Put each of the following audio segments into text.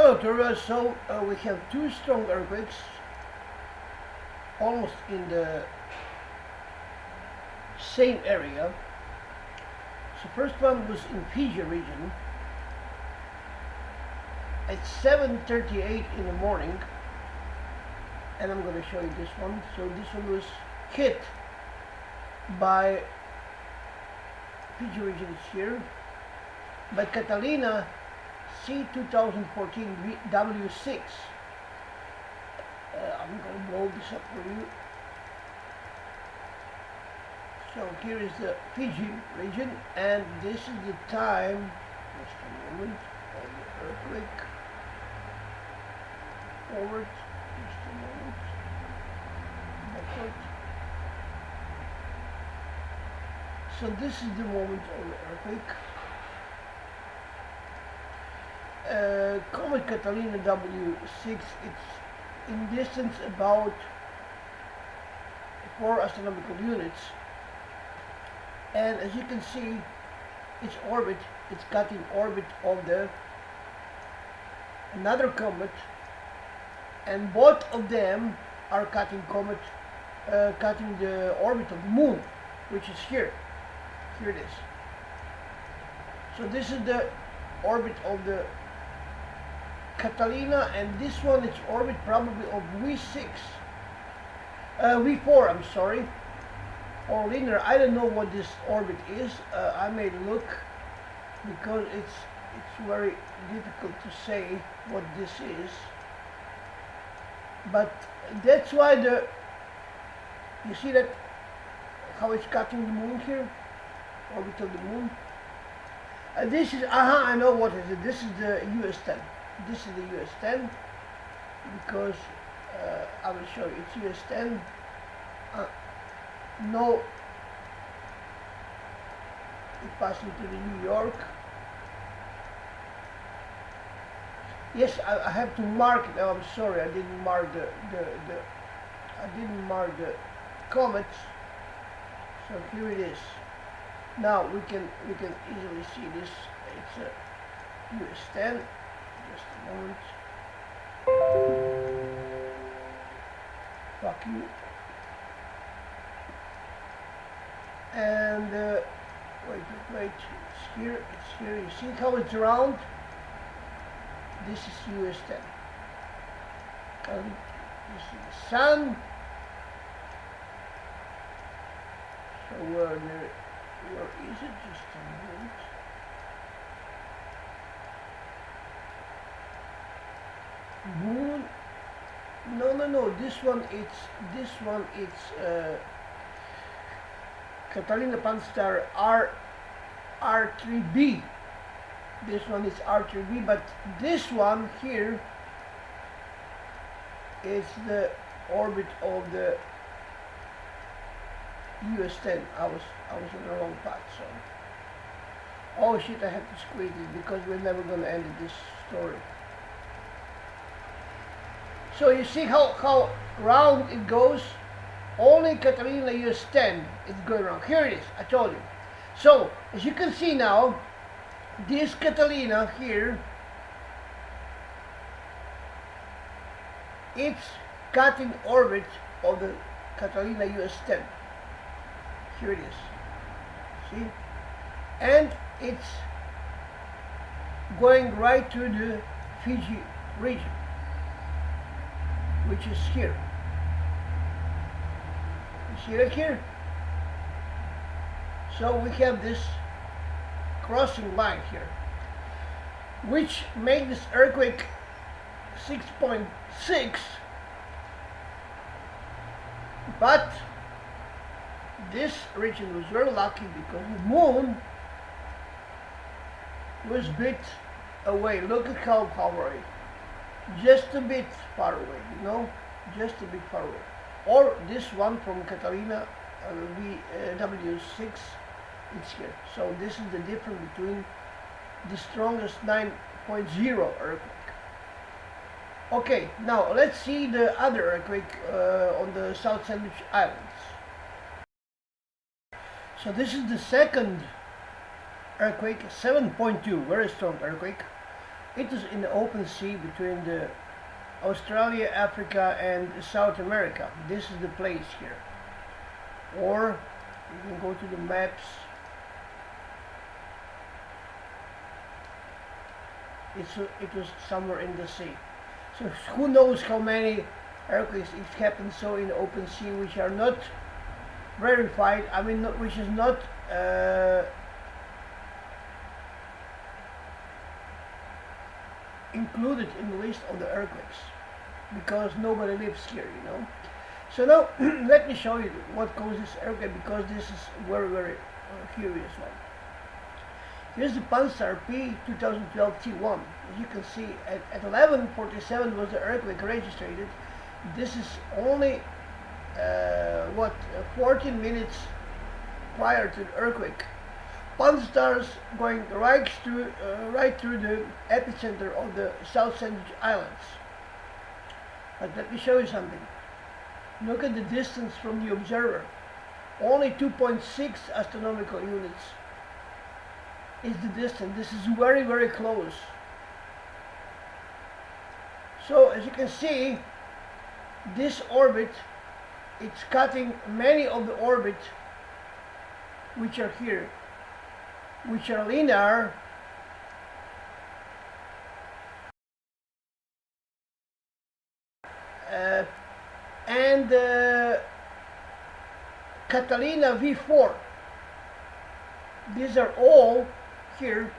Hello Tora, so we have two strong earthquakes almost in the same area. So first one was in Fiji region at 7:38 in the morning, and I'm going to show you this one. So this one was hit by Fiji region, it's here, by Catalina C2014 W6. I'm going to blow this up for you. So here is the Fiji region, and this is the time, just a moment, of the earthquake. Forward, just a moment, backward. So this is the moment of the earthquake. Comet Catalina W6, it's in distance about 4 astronomical units, and as you can see, its orbit, it's cutting orbit of the another comet, and both of them are cutting cutting the orbit of the moon, which is here. Here it is. So this is the orbit of the Catalina, and this one is orbit probably of V6, V4, I'm sorry, or linear. I don't know what this orbit is. I may look, because it's very difficult to say what this is. But that's why you see that how it's cutting the moon here, orbit of the moon. This is I know what it is. This is the US-10. This is the US-10, because I will show you. It's US-10. No, it passed into the New York. Yes, I have to mark it. Oh, I'm sorry, I didn't mark I didn't mark the comets. So here it is. Now we can easily see this. It's a US-10. Just a moment. Fuck you. And wait. It's here. It's here. You see how it's round? This is US-10. This is the sun. So where is it? Just a moment. Moon. No. This one it's Catalina Pan-STARRS R3b. This one is R3b, but this one here is the orbit of the US-10. I was on the wrong path, so. Oh shit, I have to squeeze it because we're never gonna end this story. So you see how round it goes? Only Catalina US-10 is going around. Here it is, I told you. So, as you can see now, this Catalina here, it's cutting orbit of the Catalina US-10. Here it is. See? And it's going right to the Fiji region, which is here. You see right here? So we have this crossing line here, which made this earthquake 6.6, but this region was very lucky because the moon was a bit away. Look at how far away. Just a bit far away, you know, just a bit far away. Or this one from Catalina W6, it's here. So this is the difference between the strongest 9.0 earthquake. Okay, now let's see the other earthquake on the South Sandwich Islands. So this is the second earthquake, 7.2, very strong earthquake, It is in the open sea between the Australia, Africa, and South America. This is the place here. Or you can go to the maps. It was somewhere in the sea. So who knows how many earthquakes it happened so in the open sea, which are not verified. I mean, which is not included in the list of the earthquakes, because nobody lives here, you know. So now let me show you what causes earthquake, because this is very curious one. Here's the Pan-STAR P 2012 T1. As you can see, at 11:47 was the earthquake registered. This is only 14 minutes prior to the earthquake. Pan-STAR's going right through the epicenter of the South Sandwich Islands. But let me show you something. Look at the distance from the observer. Only 2.6 astronomical units is the distance. This is very close. So as you can see, this orbit, it's cutting many of the orbits which are here, which are linear, and Catalina V4. These are all here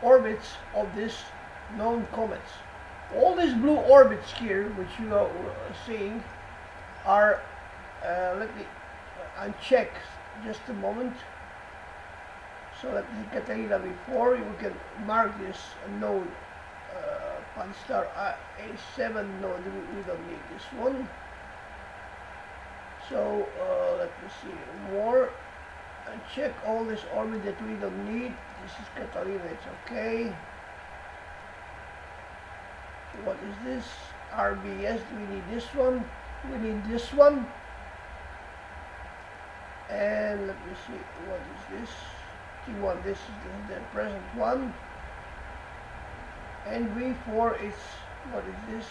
orbits of these known comets. All these blue orbits here, which you are seeing, are let me uncheck just a moment. So let me Catalina V4. You can mark this node. Pan-STAR A7. No, we don't need this one. So let me see more. Check all this orbit that we don't need. This is Catalina, it's okay. What is this? RBS, we need this one. We need this one. And let me see, what is this? T1, this is the present one. And V4 is, what is this?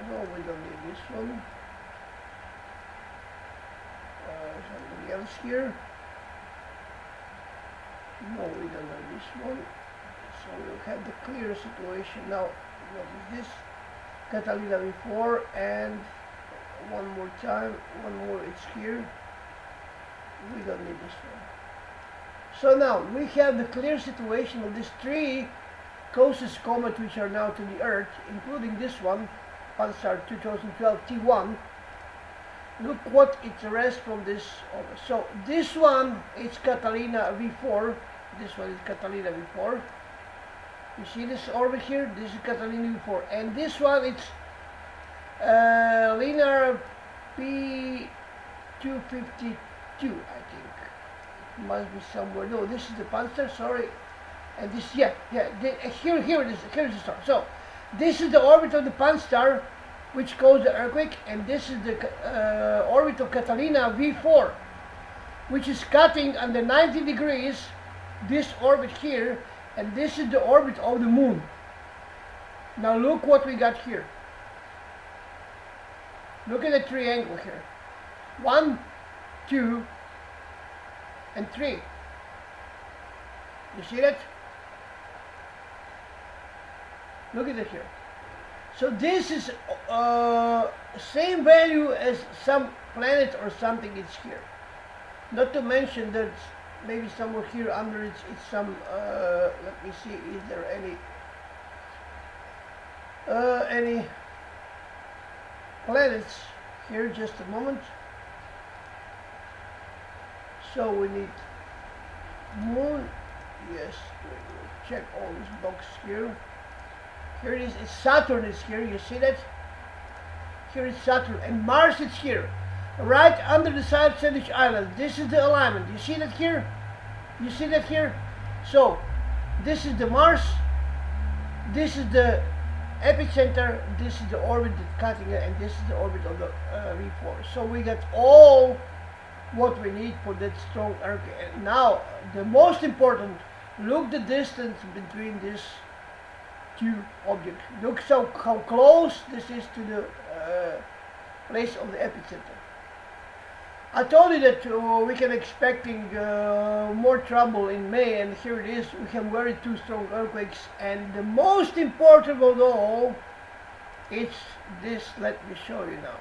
No, we don't need this one. Something else here. No, we don't have this one. So we'll have the clear situation. Now, what is this? Catalina V4, and one more time, one more, it's here. We don't need this one. So now, we have the clear situation of these three closest comets which are now to the Earth, including this one, Pan-STAR 2012 T1. Look what it arrests from this orbit. So this one is Catalina V4. This one is Catalina V4. You see this orbit here? This is Catalina V4. And this one is linear P252, I think. It must be somewhere. No, this is the Pan-STAR, sorry. And this, here it is. Here's the star. So this is the orbit of the Pan-STAR, which caused the earthquake, and this is the orbit of Catalina V4, which is cutting under 90 degrees this orbit here, and this is the orbit of the moon. Now look what we got here. Look at the triangle here. 1, 2, and 3. You see that? Look at it here. So this is same value as some planet or something is here. Not to mention that maybe somewhere here under it's some, let me see, is there any planets here? Just a moment. So we need moon. Yes, we'll check all these boxes here. Here it is, Saturn is here, you see that? Here is Saturn, and Mars is here, right under the South Sandwich Islands. This is the alignment, you see that here? You see that here? So, this is the Mars, this is the epicenter, this is the orbit that's cutting it, and this is the orbit of the V4. So we got all what we need for that strong earthquake. And now, the most important Look the distance between these two objects. Look how close this is to the place of the epicenter. I told you that we can expecting more trouble in May, and here it is. We have very two strong earthquakes, and the most important of all, it's this. Let me show you now.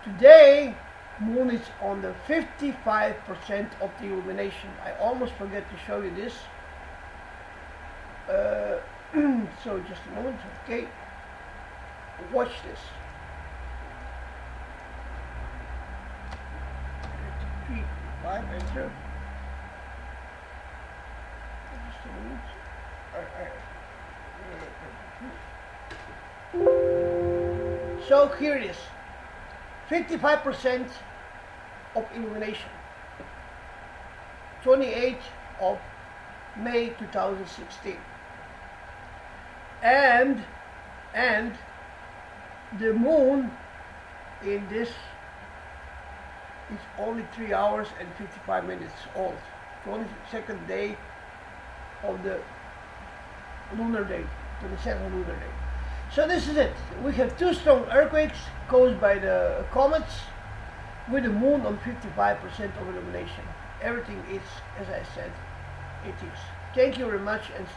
Today, moon is on the 55% of the illumination. I almost forget to show you this. So just a moment, okay? Watch this. 5 enter. Just a moment. So here it is. 55% of illumination. 28th of May 2016. And the moon in this is only 3 hours and 55 minutes old. 22nd day of the lunar day, 22nd lunar day. So this is it. We have two strong earthquakes caused by the comets with the moon on 55% of illumination. Everything is, as I said, it is. Thank you very much and